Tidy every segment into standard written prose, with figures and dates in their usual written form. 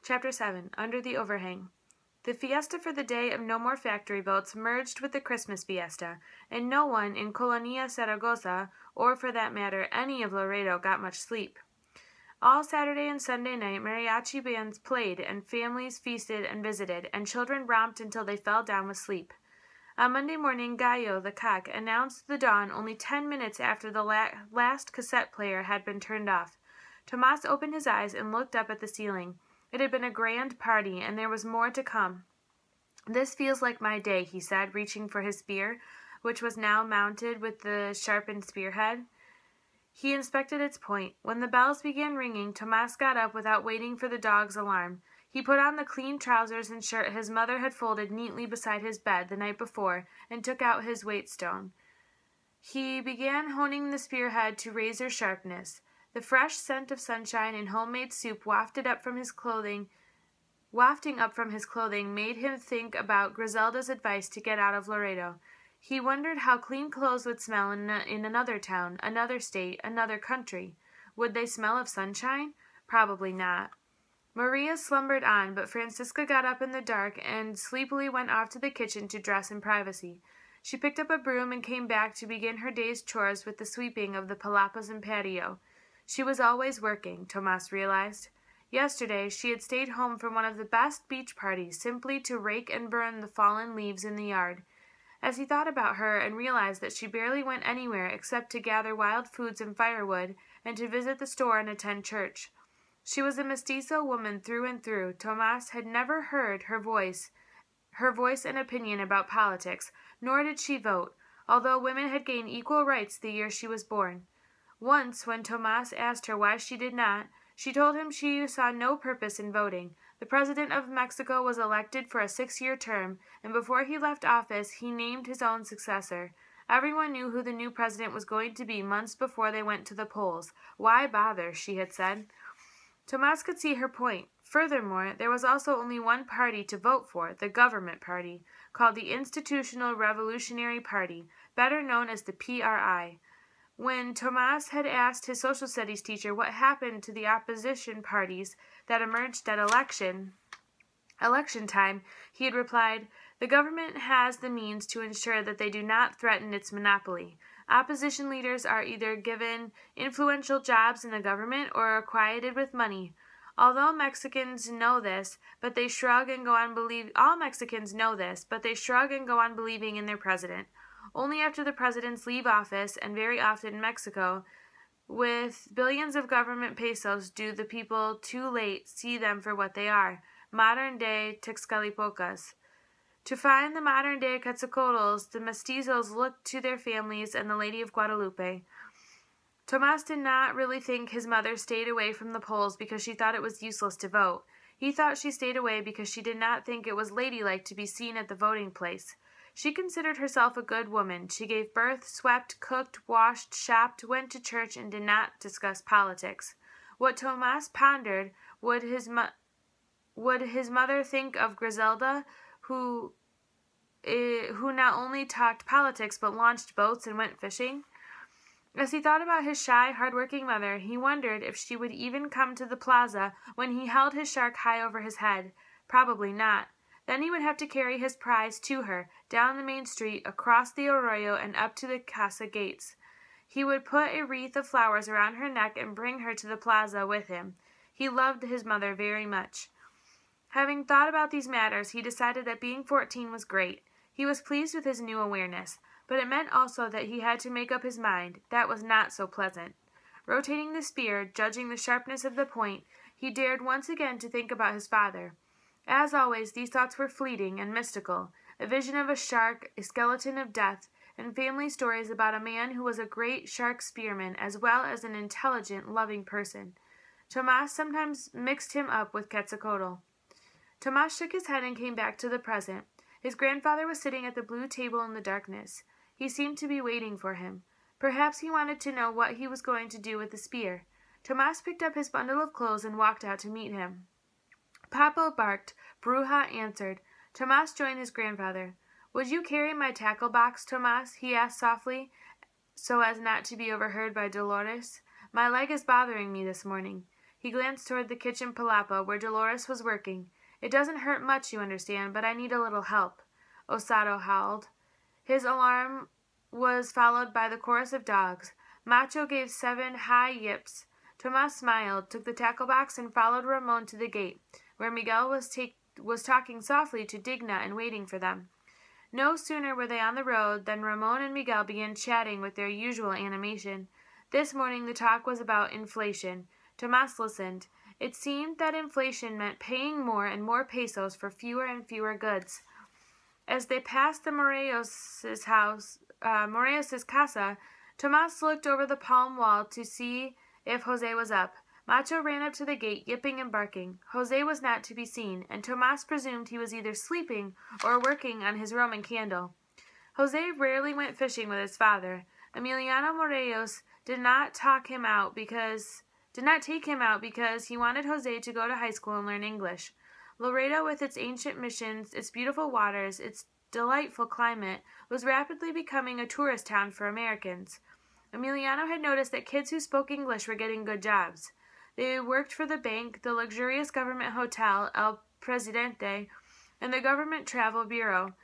Chapter 7. Under the Overhang. The fiesta for the day of no more factory boats merged with the Christmas fiesta, and no one in Colonia Zaragoza, or for that matter any of Laredo, got much sleep. All Saturday and Sunday night mariachi bands played, and families feasted and visited, and children romped until they fell down with sleep. On Monday morning, Gallo, the cock, announced the dawn only 10 minutes after the last cassette player had been turned off. Tomas opened his eyes and looked up at the ceiling. It had been a grand party, and there was more to come. "This feels like my day," he said, reaching for his spear, which was now mounted with the sharpened spearhead. He inspected its point. When the bells began ringing, Tomas got up without waiting for the dog's alarm. He put on the clean trousers and shirt his mother had folded neatly beside his bed the night before, and took out his weight-stone. He began honing the spearhead to razor sharpness. The fresh scent of sunshine and homemade soup wafting up from his clothing made him think about Griselda's advice to get out of Laredo. He wondered how clean clothes would smell in another town, another state, another country. Would they smell of sunshine? Probably not. Maria slumbered on, but Francisca got up in the dark and sleepily went off to the kitchen to dress in privacy. She picked up a broom and came back to begin her day's chores with the sweeping of the palapas and patio. She was always working, Tomas realized. Yesterday she had stayed home from one of the best beach parties, simply to rake and burn the fallen leaves in the yard. As he thought about her and realized that she barely went anywhere except to gather wild foods and firewood and to visit the store and attend church. She was a mestizo woman through and through. Tomas had never heard her voice and opinion about politics, nor did she vote, although women had gained equal rights the year she was born. Once, when Tomas asked her why she did not, she told him she saw no purpose in voting. The president of Mexico was elected for a 6-year term, and before he left office, he named his own successor. Everyone knew who the new president was going to be months before they went to the polls. Why bother, she had said. Tomas could see her point. Furthermore, there was also only one party to vote for, the government party, called the Institutional Revolutionary Party, better known as the PRI. When Tomas had asked his social studies teacher what happened to the opposition parties that emerged at election time, he had replied, "The government has the means to ensure that they do not threaten its monopoly. Opposition leaders are either given influential jobs in the government or are quieted with money. All Mexicans know this, but they shrug and go on believing in their president. Only after the presidents leave office, and very often in Mexico, with billions of government pesos, do the people too late see them for what they are, modern-day Texcalipocas. To find the modern-day Quetzalcoatl's, the mestizos looked to their families and the Lady of Guadalupe." Tomas did not really think his mother stayed away from the polls because she thought it was useless to vote. He thought she stayed away because she did not think it was ladylike to be seen at the voting place. She considered herself a good woman. She gave birth, swept, cooked, washed, shopped, went to church, and did not discuss politics. What Tomas pondered, would his mother think of Griselda, who not only talked politics but launched boats and went fishing? As he thought about his shy, hard-working mother, he wondered if she would even come to the plaza when he held his shark high over his head. Probably not. Then he would have to carry his prize to her, down the main street, across the arroyo, and up to the casa gates. He would put a wreath of flowers around her neck and bring her to the plaza with him. He loved his mother very much. Having thought about these matters, he decided that being 14 was great. He was pleased with his new awareness, but it meant also that he had to make up his mind. That was not so pleasant. Rotating the spear, judging the sharpness of the point, he dared once again to think about his father. As always, these thoughts were fleeting and mystical, a vision of a shark, a skeleton of death, and family stories about a man who was a great shark spearman as well as an intelligent, loving person. Tomas sometimes mixed him up with Quetzalcoatl. Tomas shook his head and came back to the present. His grandfather was sitting at the blue table in the darkness. He seemed to be waiting for him. Perhaps he wanted to know what he was going to do with the spear. Tomas picked up his bundle of clothes and walked out to meet him. Papo barked. Bruja answered. Tomas joined his grandfather. "Would you carry my tackle box, Tomas?" he asked softly, so as not to be overheard by Dolores. "My leg is bothering me this morning." He glanced toward the kitchen palapa where Dolores was working. "It doesn't hurt much, you understand, but I need a little help," Osado howled. His alarm was followed by the chorus of dogs. Macho gave 7 high yips. Tomas smiled, took the tackle box, and followed Ramon to the gate, where Miguel was talking softly to Digna and waiting for them. No sooner were they on the road than Ramon and Miguel began chatting with their usual animation. This morning the talk was about inflation. Tomas listened. It seemed that inflation meant paying more and more pesos for fewer and fewer goods. As they passed the Moreos' casa, Tomas looked over the palm wall to see if Jose was up. Macho ran up to the gate, yipping and barking. Jose was not to be seen, and Tomas presumed he was either sleeping or working on his Roman candle. Jose rarely went fishing with his father. Emiliano Moreos did not take him out because he wanted Jose to go to high school and learn English. Laredo, with its ancient missions, its beautiful waters, its delightful climate, was rapidly becoming a tourist town for Americans. Emiliano had noticed that kids who spoke English were getting good jobs. They worked for the bank, the luxurious government hotel, El Presidente, and the government travel bureau.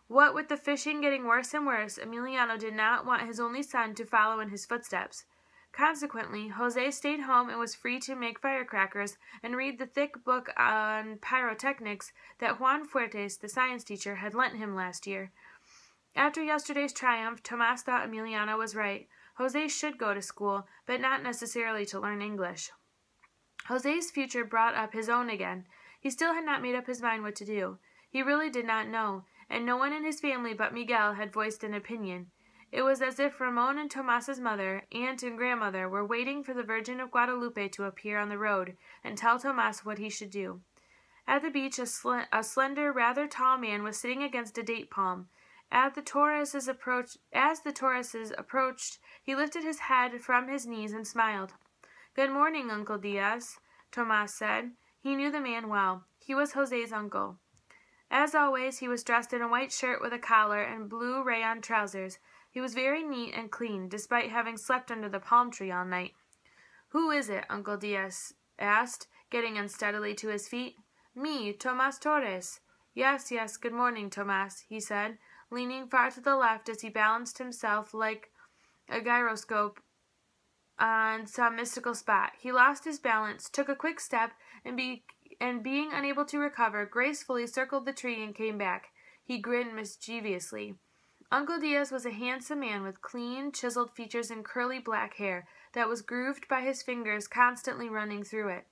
What with the fishing getting worse and worse, Emiliano did not want his only son to follow in his footsteps. Consequently, Jose stayed home and was free to make firecrackers and read the thick book on pyrotechnics that Juan Fuertes, the science teacher, had lent him last year. After yesterday's triumph, Tomas thought Emiliano was right. Jose should go to school, but not necessarily to learn English. Jose's future brought up his own again. He still had not made up his mind what to do. He really did not know, and no one in his family but Miguel had voiced an opinion. It was as if Ramon and Tomas's mother, aunt and grandmother were waiting for the Virgin of Guadalupe to appear on the road and tell Tomas what he should do. At the beach, a slender, rather tall man was sitting against a date palm. As the Torreses approached, he lifted his head from his knees and smiled. "Good morning, Uncle Diaz," Tomas said. He knew the man well. He was Jose's uncle. As always, he was dressed in a white shirt with a collar and blue rayon trousers. He was very neat and clean, despite having slept under the palm tree all night. "Who is it?" Uncle Diaz asked, getting unsteadily to his feet. "Me, Tomas Torres." Yes, good morning, Tomas," he said, leaning far to the left as he balanced himself like a gyroscope on some mystical spot. He lost his balance, took a quick step, and being unable to recover, gracefully circled the tree and came back. He grinned mischievously. Uncle Diaz was a handsome man with clean, chiseled features and curly black hair that was grooved by his fingers constantly running through it.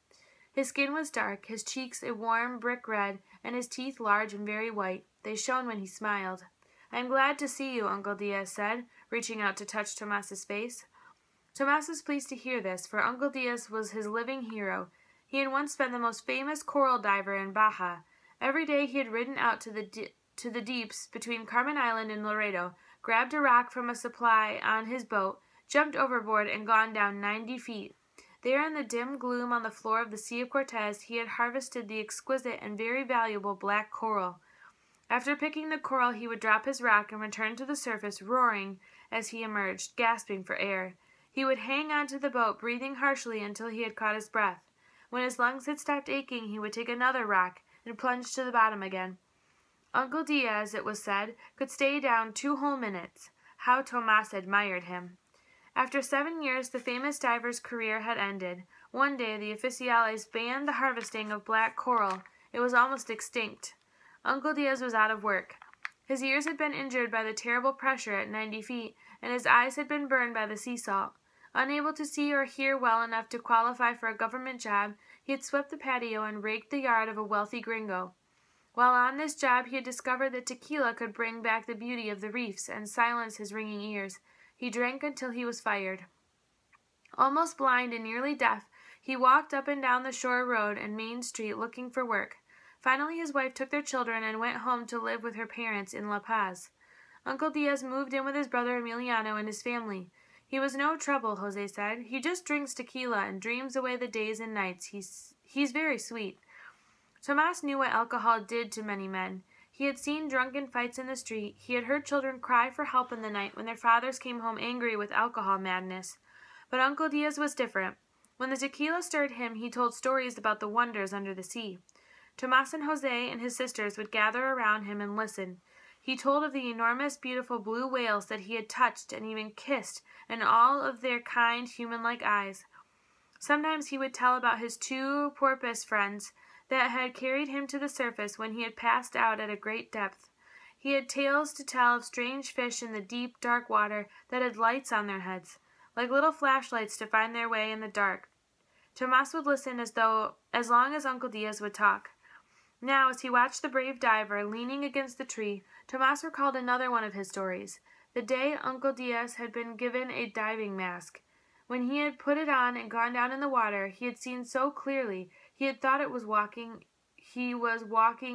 His skin was dark, his cheeks a warm brick red, and his teeth large and very white. They shone when he smiled. "I am glad to see you," Uncle Diaz said, reaching out to touch Tomas's face. Tomas was pleased to hear this, for Uncle Diaz was his living hero. He had once been the most famous coral diver in Baja. Every day he had ridden out to the deeps between Carmen Island and Laredo, grabbed a rock from a supply on his boat, jumped overboard, and gone down 90 feet. There in the dim gloom on the floor of the Sea of Cortez, he had harvested the exquisite and very valuable black coral. After picking the coral, he would drop his rock and return to the surface, roaring as he emerged, gasping for air. He would hang on to the boat, breathing harshly until he had caught his breath. When his lungs had stopped aching, he would take another rock and plunge to the bottom again. Uncle Diaz, it was said, could stay down 2 whole minutes. How Tomas admired him. After 7 years, the famous diver's career had ended. One day, the oficiales banned the harvesting of black coral. It was almost extinct. Uncle Diaz was out of work. His ears had been injured by the terrible pressure at 90 feet, and his eyes had been burned by the sea salt. Unable to see or hear well enough to qualify for a government job, he had swept the patio and raked the yard of a wealthy gringo. While on this job, he had discovered that tequila could bring back the beauty of the reefs and silence his ringing ears. He drank until he was fired. Almost blind and nearly deaf, he walked up and down the shore road and Main Street looking for work. Finally, his wife took their children and went home to live with her parents in La Paz. Uncle Diaz moved in with his brother Emiliano and his family. He was no trouble, Jose said. He just drinks tequila and dreams away the days and nights. He's very sweet. Tomas knew what alcohol did to many men. He had seen drunken fights in the street. He had heard children cry for help in the night when their fathers came home angry with alcohol madness. But Uncle Diaz was different. When the tequila stirred him, he told stories about the wonders under the sea. Tomas and Jose and his sisters would gather around him and listen. He told of the enormous, beautiful blue whales that he had touched and even kissed, and all of their kind, human-like eyes. Sometimes he would tell about his 2 porpoise friends that had carried him to the surface when he had passed out at a great depth. He had tales to tell of strange fish in the deep, dark water that had lights on their heads, like little flashlights to find their way in the dark. Tomas would listen as long as Uncle Diaz would talk. Now, as he watched the brave diver leaning against the tree, Tomas recalled another one of his stories, the day Uncle Diaz had been given a diving mask. When he had put it on and gone down in the water, he had seen so clearly, he had thought he was walking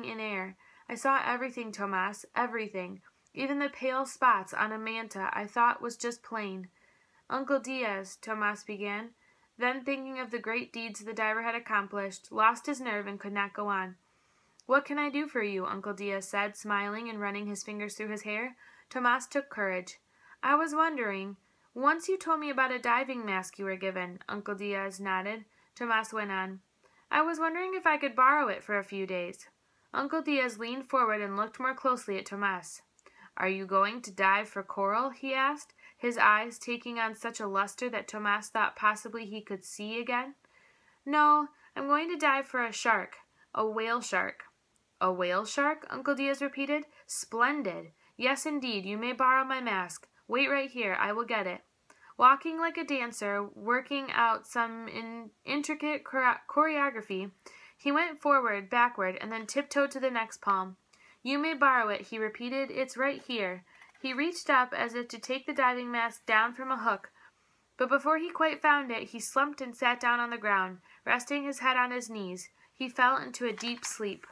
in air. I saw everything, Tomas, everything. Even the pale spots on a manta I thought was just plain. Uncle Diaz, Tomas began, then thinking of the great deeds the diver had accomplished, lost his nerve and could not go on. What can I do for you? Uncle Diaz said, smiling and running his fingers through his hair. Tomas took courage. I was wondering. Once you told me about a diving mask you were given. Uncle Diaz nodded. Tomas went on. I was wondering if I could borrow it for a few days. Uncle Diaz leaned forward and looked more closely at Tomas. Are you going to dive for coral? He asked, his eyes taking on such a luster that Tomas thought possibly he could see again. No, I'm going to dive for a shark, a whale shark. A whale shark? Uncle Diaz repeated. Splendid. Yes, indeed, you may borrow my mask. Wait right here, I will get it. Walking like a dancer, working out some intricate choreography, he went forward, backward, and then tiptoed to the next palm. You may borrow it, he repeated. It's right here. He reached up as if to take the diving mask down from a hook, but before he quite found it, he slumped and sat down on the ground, resting his head on his knees. He fell into a deep sleep.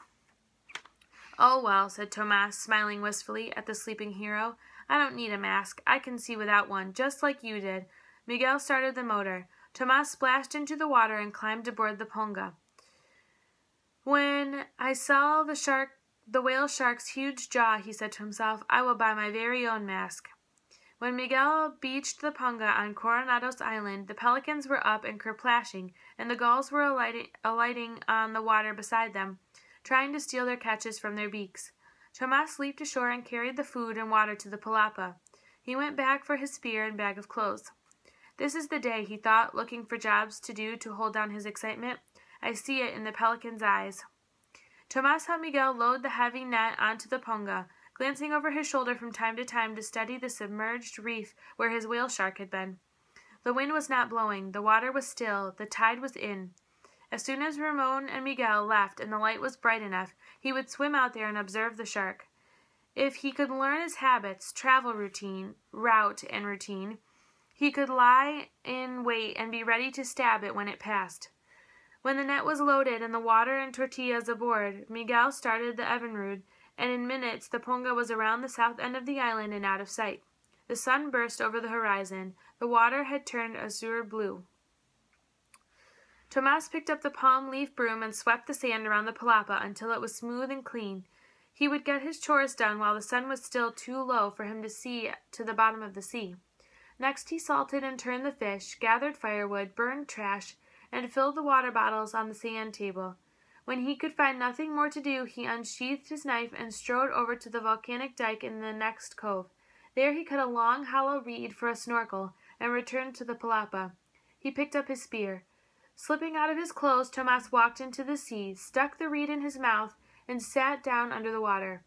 Oh, well, said Tomas, smiling wistfully at the sleeping hero. I don't need a mask. I can see without one, just like you did. Miguel started the motor. Tomas splashed into the water and climbed aboard the ponga. When I saw the whale shark's huge jaw, he said to himself, I will buy my very own mask. When Miguel beached the ponga on Coronados Island, the pelicans were up and kerplashing, and the gulls were alighting on the water beside them, trying to steal their catches from their beaks. Tomas leaped ashore and carried the food and water to the palapa. He went back for his spear and bag of clothes. This is the day, he thought, looking for jobs to do to hold down his excitement. I see it in the pelican's eyes. Tomas helped Miguel load the heavy net onto the ponga, glancing over his shoulder from time to time to study the submerged reef where his whale shark had been. The wind was not blowing, the water was still, the tide was in. As soon as Ramon and Miguel left and the light was bright enough, he would swim out there and observe the shark. If he could learn its habits, route and routine, he could lie in wait and be ready to stab it when it passed. When the net was loaded and the water and tortillas aboard, Miguel started the Evinrude, and in minutes the ponga was around the south end of the island and out of sight. The sun burst over the horizon. The water had turned azure blue. Tomas picked up the palm leaf broom and swept the sand around the palapa until it was smooth and clean. He would get his chores done while the sun was still too low for him to see to the bottom of the sea. Next he salted and turned the fish, gathered firewood, burned trash, and filled the water bottles on the sand table. When he could find nothing more to do, he unsheathed his knife and strode over to the volcanic dike in the next cove. There he cut a long, hollow reed for a snorkel and returned to the palapa. He picked up his spear. Slipping out of his clothes, Tomas walked into the sea, stuck the reed in his mouth, and sat down under the water.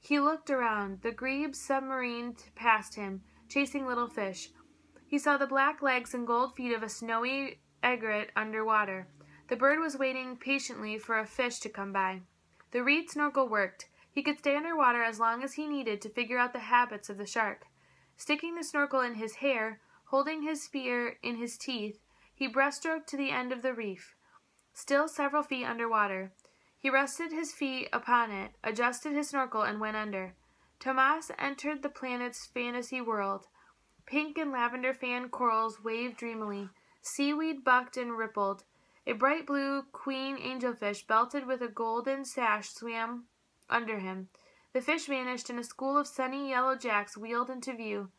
He looked around. The grebe submarined past him, chasing little fish. He saw the black legs and gold feet of a snowy egret under water. The bird was waiting patiently for a fish to come by. The reed snorkel worked. He could stay under water as long as he needed to figure out the habits of the shark. Sticking the snorkel in his hair, holding his spear in his teeth, he breaststroked to the end of the reef, still several feet under water. He rested his feet upon it, adjusted his snorkel, and went under. Tomas entered the planet's fantasy world. Pink and lavender fan corals waved dreamily. Seaweed bucked and rippled. A bright blue queen angelfish belted with a golden sash swam under him. The fish vanished, and a school of sunny yellow jacks wheeled into view,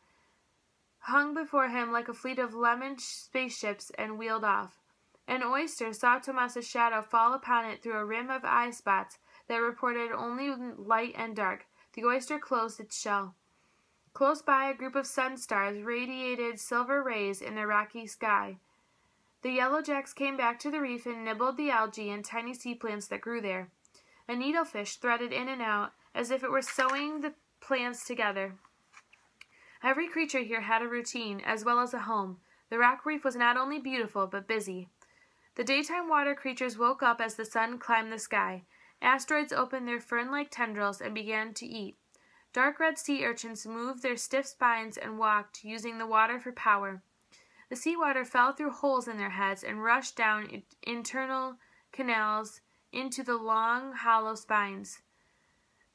hung before him like a fleet of lemon spaceships, and wheeled off. An oyster saw Tomas's shadow fall upon it through a rim of eye spots that reported only light and dark. The oyster closed its shell. Close by, a group of sun stars radiated silver rays in a rocky sky. The yellowjacks came back to the reef and nibbled the algae and tiny sea plants that grew there. A needlefish threaded in and out, as if it were sewing the plants together. Every creature here had a routine, as well as a home. The rock reef was not only beautiful, but busy. The daytime water creatures woke up as the sun climbed the sky. Asteroids opened their fern-like tendrils and began to eat. Dark red sea urchins moved their stiff spines and walked, using the water for power. The seawater fell through holes in their heads and rushed down internal canals into the long, hollow spines.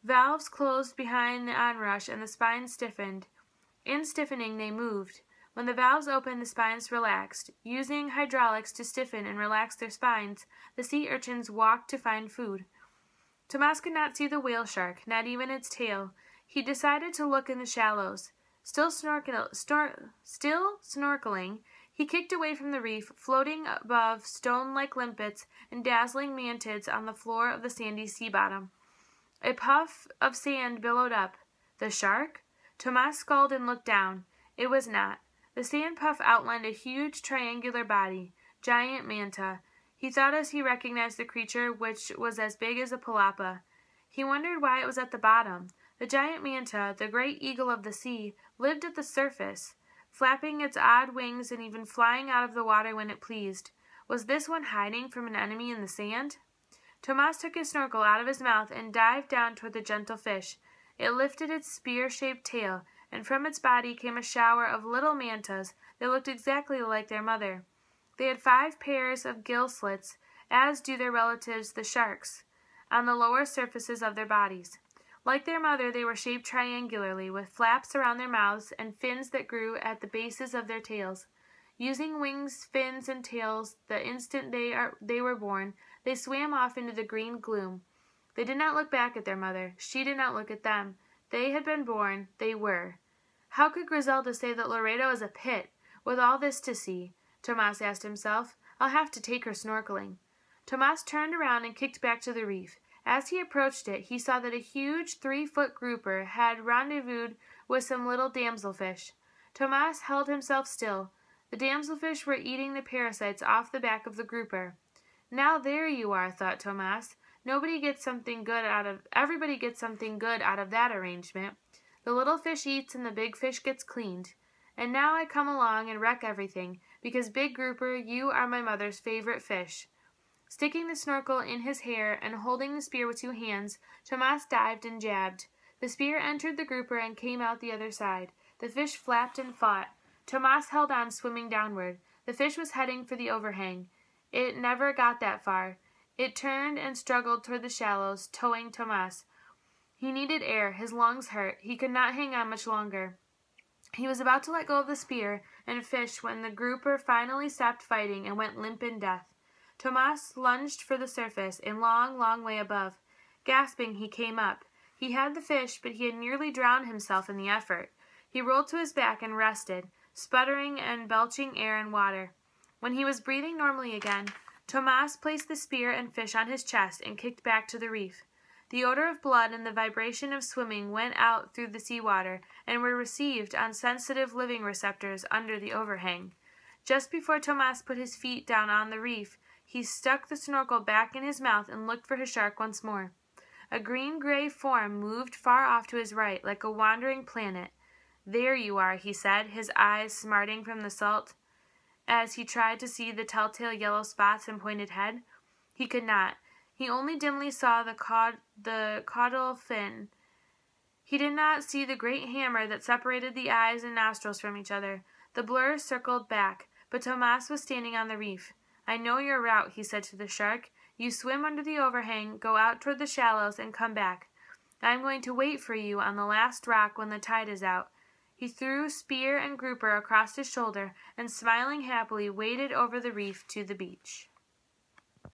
Valves closed behind the onrush, and the spines stiffened. In stiffening, they moved. When the valves opened, the spines relaxed. Using hydraulics to stiffen and relax their spines, the sea urchins walked to find food. Tomas could not see the whale shark, not even its tail. He decided to look in the shallows. Still snorkeling, he kicked away from the reef, floating above stone-like limpets and dazzling mantids on the floor of the sandy sea bottom. A puff of sand billowed up. The shark? Tomas sculled and looked down. It was not. The sand puff outlined a huge triangular body, giant manta. He thought as he recognized the creature, which was as big as a palapa. He wondered why it was at the bottom. The giant manta, the great eagle of the sea, lived at the surface, flapping its odd wings and even flying out of the water when it pleased. Was this one hiding from an enemy in the sand? Tomas took his snorkel out of his mouth and dived down toward the gentle fish. It lifted its spear-shaped tail, and from its body came a shower of little mantas that looked exactly like their mother. They had 5 pairs of gill slits, as do their relatives the sharks, on the lower surfaces of their bodies. Like their mother, they were shaped triangularly, with flaps around their mouths and fins that grew at the bases of their tails. Using wings, fins, and tails the instant they were born, they swam off into the green gloom. They did not look back at their mother. She did not look at them. They had been born. They were. How could Griselda say that Laredo is a pit, with all this to see? Tomas asked himself. I'll have to take her snorkeling. Tomas turned around and kicked back to the reef. As he approached it, he saw that a huge 3-foot grouper had rendezvoused with some little damselfish. Tomas held himself still. The damselfish were eating the parasites off the back of the grouper. Now there you are, thought Tomas. Everybody gets something good out of that arrangement. The little fish eats and the big fish gets cleaned. And now I come along and wreck everything, because, big grouper, you are my mother's favorite fish. Sticking the snorkel in his hair and holding the spear with 2 hands, Tomas dived and jabbed. The spear entered the grouper and came out the other side. The fish flapped and fought. Tomas held on, swimming downward. The fish was heading for the overhang. It never got that far. It turned and struggled toward the shallows, towing Tomas. He needed air. His lungs hurt. He could not hang on much longer. He was about to let go of the spear and fish when the grouper finally stopped fighting and went limp in death. Tomas lunged for the surface, a long, long way above. Gasping, he came up. He had the fish, but he had nearly drowned himself in the effort. He rolled to his back and rested, sputtering and belching air and water. When he was breathing normally again, Tomas placed the spear and fish on his chest and kicked back to the reef. The odor of blood and the vibration of swimming went out through the seawater and were received on sensitive living receptors under the overhang. Just before Tomas put his feet down on the reef, he stuck the snorkel back in his mouth and looked for his shark once more. A green-gray form moved far off to his right, like a wandering planet. There you are, he said, his eyes smarting from the salt, as he tried to see the telltale yellow spots and pointed head. He could not. He only dimly saw the caudal fin. He did not see the great hammer that separated the eyes and nostrils from each other. The blur circled back, but Tomas was standing on the reef. I know your route, he said to the shark. You swim under the overhang, go out toward the shallows, and come back. I am going to wait for you on the last rock when the tide is out. He threw spear and grouper across his shoulder, and smiling happily waded over the reef to the beach.